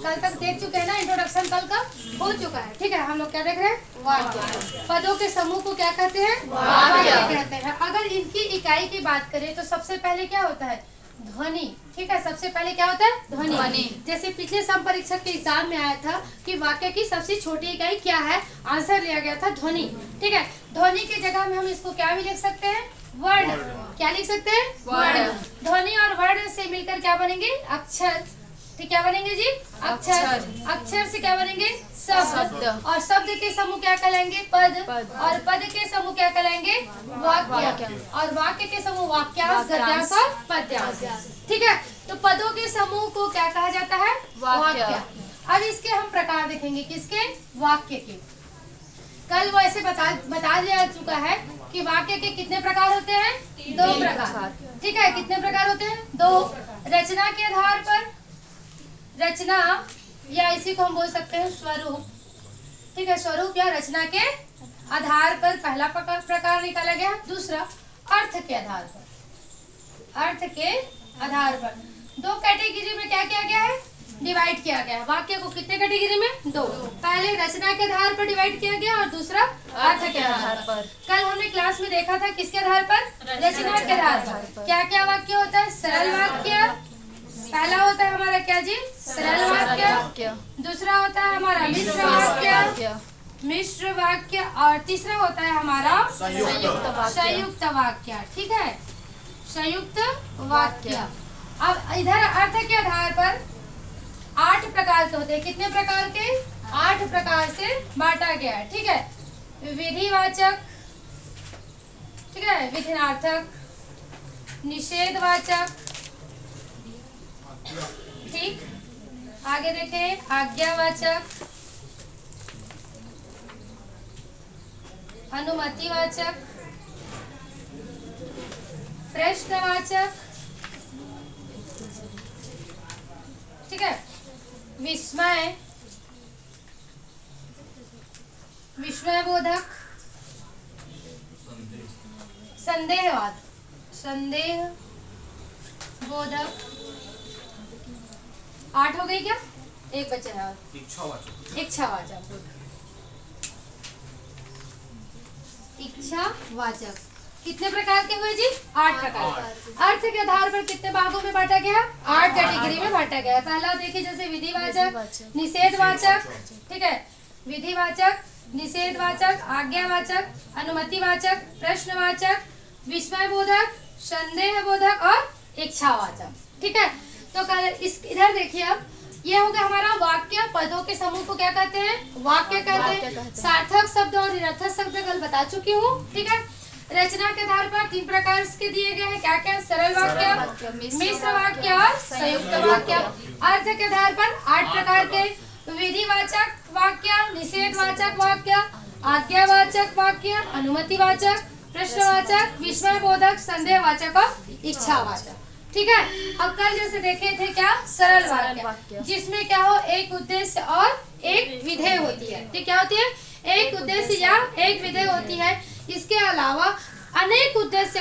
कल तक देख चुके हैं ना, इंट्रोडक्शन कल का हो चुका है। ठीक है, हम लोग क्या देख रहे हैं? वाक्य। पदों के समूह को क्या कहते हैं? वाक्य कहते हैं। अगर इनकी इकाई की बात करें तो सबसे पहले क्या होता है? ध्वनि। ठीक है, सबसे पहले क्या होता है? ध्वनि। जैसे पिछले सम परीक्षक के एग्जाम में आया था कि वाक्य की सबसे छोटी इकाई क्या है, आंसर लिया गया था ध्वनि। ठीक है, ध्वनि की जगह में हम इसको क्या भी लिख सकते हैं? वर्ण। क्या लिख सकते हैं? वर्ण। ध्वनि और वर्ण से मिलकर क्या बनेंगे? अक्षर। ठीक, क्या बनेंगे जी? अक्षर। अक्षर से क्या बनेंगे? शब्द। और शब्द के समूह क्या कहलाएंगे? पद। और पद के समूह क्या कहलाएंगे? वाक्य। और वाक्य के समूह वाक्यांश, गद्यांश और पद्यांश। ठीक है, तो पदों के समूह को क्या कहा जाता है? वाक्य। अब इसके हम प्रकार देखेंगे, किसके? वाक्य के। कल वो ऐसे बता दिया चुका है कि वाक्य के कितने प्रकार होते हैं? 2 प्रकार। ठीक है, कितने प्रकार होते हैं? 2। रचना के आधार पर, रचना या इसी को हम बोल सकते हैं स्वरूप। ठीक है, स्वरूप या रचना के आधार पर पहला प्रकार निकाला गया। दूसरा अर्थ के आधार पर। अर्थ के आधार पर 2 कैटेगरी में क्या किया गया है? डिवाइड किया गया है। वाक्य को कितने कैटेगरी में? 2। पहले रचना के आधार पर डिवाइड किया गया और दूसरा अर्थ के आधार पर। कल हमने क्लास में देखा था किसके आधार पर? रचना के आधार पर। क्या क्या वाक्य होता है? सरल वाक्य पहला होता है हमारा, क्या जी? सरल वाक्य। दूसरा होता है हमारा मिश्र वाक्य, मिश्र वाक्य। और तीसरा होता है हमारा संयुक्त वाक्य। ठीक है, संयुक्त वाक्य। अब इधर अर्थ के आधार पर 8 प्रकार के होते हैं। कितने प्रकार के? 8 प्रकार से बांटा गया है। ठीक है, विधिवाचक, ठीक है, विधिनार्थक, निषेधवाचक, ठीक, आगे देखें, आज्ञावाचक, अनुमतिवाचक, प्रश्नवाचक, ठीक है, विस्मय, विस्मयबोधक, संदेहवाद, संदेह बोधक। 8 हो गई क्या? एक बचा है और इच्छावाचक। इच्छावाचक कितने प्रकार के हुए जी? 8 प्रकार। अर्थ के आधार पर कितने भागों में बांटा गया? 8 कैटेगरी में बांटा गया। पहला देखिए, जैसे विधिवाचक, निषेधवाचक, ठीक है, विधिवाचक, निषेधवाचक, आज्ञावाचक, अनुमतिवाचक, प्रश्नवाचक, विस्मयबोधक, संदेहबोधक और इच्छावाचक। ठीक है, तो इस इधर देखिए, अब ये हो गया हमारा वाक्य। पदों के समूह को क्या कहते हैं? वाक्य कहते हैं। सार्थक शब्द और निरर्थक शब्द कल बता चुकी हूँ। ठीक है, रचना के आधार पर 3 प्रकार के दिए गए हैं। क्या क्या? सरल वाक्य, मिश्र वाक्य और संयुक्त वाक्य। अर्थ के आधार पर 8 प्रकार के, विधिवाचक वाक्य, निषेधवाचक वाक्य, आज्ञावाचक वाक्य, अनुमतिवाचक, प्रश्नवाचक, विस्मयबोधक, संदेहवाचक और इच्छावाचक। ठीक है, अब कल जैसे देखे थे क्या? सरल वाक्य, जिसमें क्या हो? एक उद्देश्य और एक विधेय होती है। ठीक, क्या होती है? एक उद्देश्य या एक विधेय होती है। इसके अलावा अनेक उद्देश्य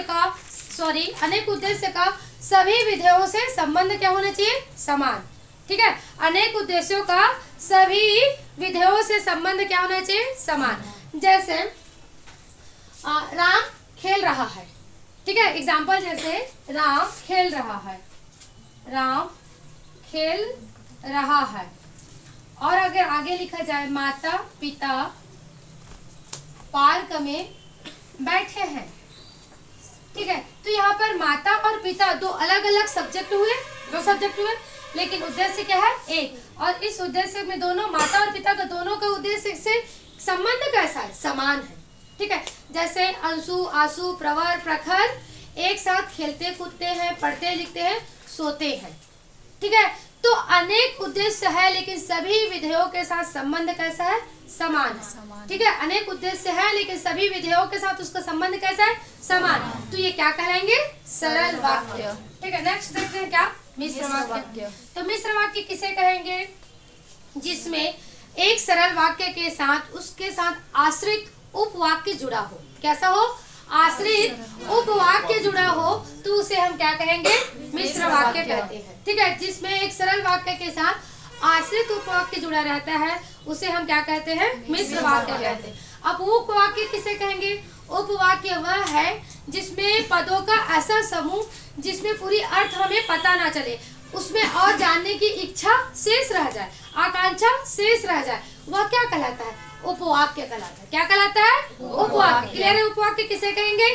का सभी विधेयों से संबंध क्या होना चाहिए? समान। ठीक है, अनेक उद्देश्यों का सभी विधेयों से संबंध क्या होना चाहिए? समान। जैसे राम खेल रहा है। ठीक है, एग्जाम्पल जैसे राम खेल रहा है, राम खेल रहा है। और अगर आगे लिखा जाए, माता पिता पार्क में बैठे हैं। ठीक है, तो यहाँ पर माता और पिता 2 अलग अलग सब्जेक्ट हुए, 2 सब्जेक्ट हुए, लेकिन उद्देश्य क्या है? एक। और इस उद्देश्य में दोनों माता और पिता का दोनों का उद्देश्य से संबंध कैसा है? समान है। ठीक है, जैसे अंशु, आंसू, प्रवर, प्रखर एक साथ खेलते कूदते हैं, पढ़ते लिखते हैं, सोते हैं। ठीक है, तो अनेक उद्देश्य है लेकिन सभी विधेयों के साथ संबंध कैसा है? समान है। ठीक है, अनेक उद्देश्य है लेकिन सभी विधेयों के साथ उसका संबंध कैसा है? समान। तो ये क्या कहलाएंगे? सरल वाक्य। ठीक है, नेक्स्ट देखते हैं क्या? मिश्र वाक्य। तो मिश्र वाक्य किसे कहेंगे? जिसमें एक सरल वाक्य के साथ उसके साथ आश्रित उपवाक्य जुड़ा हो। कैसा हो? आश्रित उपवाक्य जुड़ा हो, तो उसे हम क्या कहेंगे? मिश्र वाक्य कहते हैं। ठीक है, जिसमें एक सरल वाक्य के साथ आश्रित उपवाक्य जुड़ा रहता है उसे हम क्या कहते हैं? मिश्र वाक्य कहते हैं। अब उपवाक्य किसे कहेंगे? उपवाक्य वह है जिसमें पदों का ऐसा समूह जिसमें पूरी अर्थ हमें पता ना चले, उसमें और जानने की इच्छा शेष रह जाए, आकांक्षा शेष रह जाए, वह क्या कहलाता है? उपवाक्य कहलाता है। क्या कहलाता है? उपवाक्य। क्लियर है? उपवाक्य किसे कहेंगे?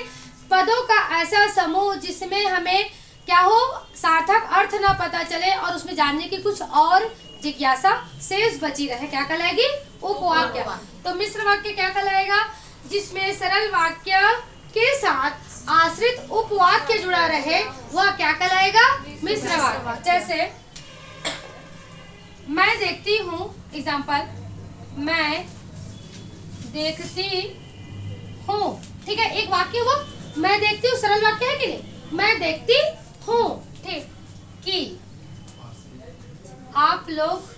पदों का ऐसा समूह जिसमें हमें क्या हो, सार्थक अर्थ ना पता चले और उसमें जानने की कुछ और जिज्ञासा शेष बची रहे, क्या कहलाएगी? उपवाक्य। तो मिश्र वाक्य क्या कहलाएगा? जिसमें सरल वाक्य के साथ आश्रित उपवाक्य जुड़ा रहे, वह क्या कहलाएगा? मिश्र वाक्य। जैसे मैं देखती हूँ, एग्जाम्पल, मैं देखती हूँ, ठीक है, एक वाक्य हुआ, मैं देखती हूँ, सरल वाक्य है कि नहीं? मैं देखती हूँ, ठीक, कि आप लोग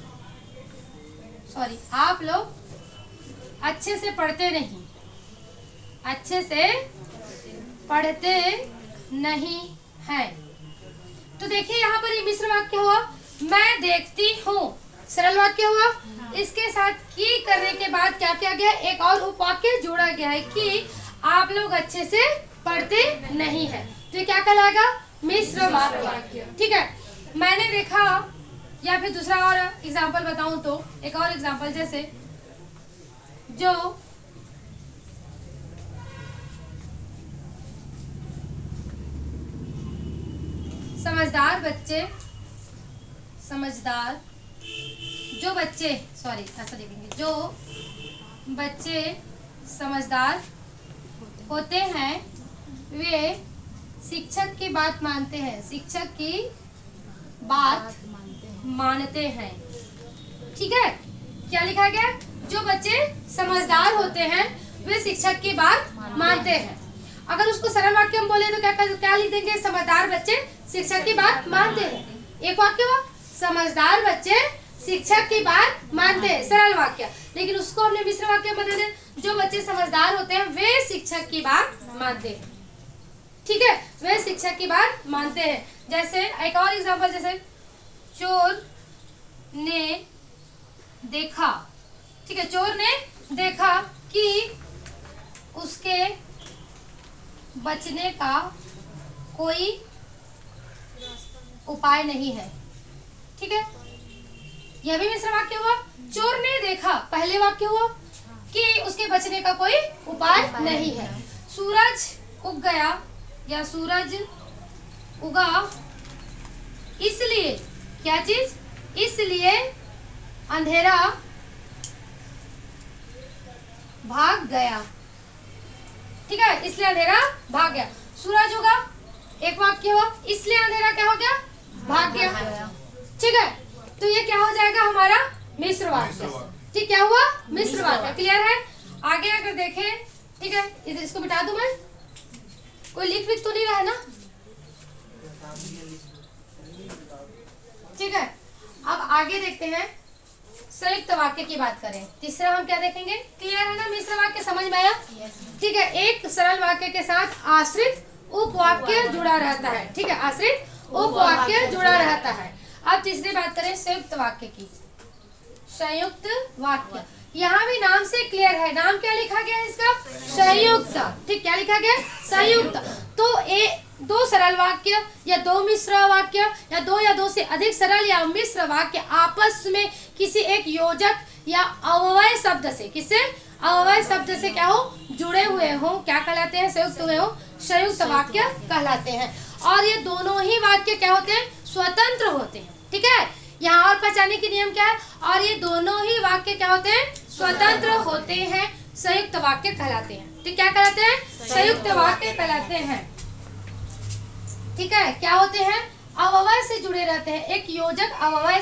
अच्छे से पढ़ते नहीं, अच्छे से पढ़ते नहीं हैं। तो देखिए यहाँ पर ये मिश्र वाक्य हुआ, मैं देखती हूँ, सरल वाक्य हुआ, इसके साथ की करने के बाद क्या किया गया? एक और उपवाक्य जोड़ा गया है कि आप लोग अच्छे से पढ़ते नहीं है। तो ये क्या कहलाएगा? मिश्र वाक्य। ठीक है, मैंने देखा, या फिर दूसरा और एग्जांपल बताऊं तो एक और एग्जांपल, जैसे जो समझदार बच्चे समझदार होते हैं वे शिक्षक की बात मानते हैं, शिक्षक की बात मानते हैं। ठीक है, क्या लिखा गया? जो बच्चे समझदार होते हैं वे शिक्षक की बात मानते हैं। अगर उसको सरल वाक्य हम बोले तो क्या लिख देंगे? समझदार बच्चे शिक्षक की बात मानते हैं। एक वाक्य हुआ, समझदार बच्चे शिक्षक की बात मानते हैं, सरल वाक्य। लेकिन उसको हमने मिश्र वाक्य बदल दिया, जो बच्चे समझदार होते हैं वे शिक्षक की बात मानते हैं। ठीक है, वे शिक्षक की बात मानते हैं। जैसे एक और एग्जांपल, जैसे चोर ने देखा, ठीक है, चोर ने देखा कि उसके बचने का कोई उपाय नहीं है। ठीक है, यह भी मिश्र वाक्य हुआ। चोर ने देखा, पहले वाक्य हुआ कि उसके बचने का कोई उपाय नहीं है। सूरज उग गया या सूरज उगा, इसलिए क्या चीज? इसलिए अंधेरा भाग गया। ठीक है, इसलिए अंधेरा भाग गया। सूरज उगा, एक वाक्य हुआ, इसलिए अंधेरा क्या हो गया? भाग गया। ठीक है, तो ये क्या हो जाएगा? हमारा मिश्र वाक्य। ठीक, क्या हुआ? मिश्र वाक्य। क्लियर है? आगे अगर देखें, ठीक है, इसको मिटा दूं मैं, कोई लिख तो नहीं रहा है ना? ठीक है, अब आगे देखते हैं, संयुक्त वाक्य की बात करें। तीसरा हम क्या देखेंगे? क्लियर है ना? मिश्र वाक्य समझ में आया? ठीक है, एक सरल वाक्य के साथ आश्रित उपवाक्य जुड़ा रहता है। ठीक है, आश्रित उपवाक्य जुड़ा रहता है। अब तीसरी बात करें संयुक्त वाक्य की। संयुक्त वाक्य, यहाँ भी नाम से क्लियर है। नाम क्या लिखा गया है इसका? संयुक्त। ठीक, क्या लिखा गया? संयुक्त। तो दो सरल वाक्य या दो मिश्र वाक्य या दो से अधिक सरल या मिश्र वाक्य आपस में किसी एक योजक या अव्यय शब्द से, किससे? अव्यय शब्द से क्या हो? जुड़े हुए हो, क्या कहलाते हैं? संयुक्त हुए हो, संयुक्त वाक्य कहलाते हैं। और ये दोनों ही वाक्य क्या होते हैं? स्वतंत्र होते हैं। ठीक है, यहाँ और पहचानने के नियम क्या है? और ये दोनों ही वाक्य क्या होते हैं? स्वतंत्र होते हैं, संयुक्त वाक्य कहलाते हैं। ठीक, क्या कहलाते हैं? संयुक्त वाक्य कहलाते हैं। ठीक है, क्या होते हैं? अव्यय से जुड़े रहते हैं, एक योजक अव्यय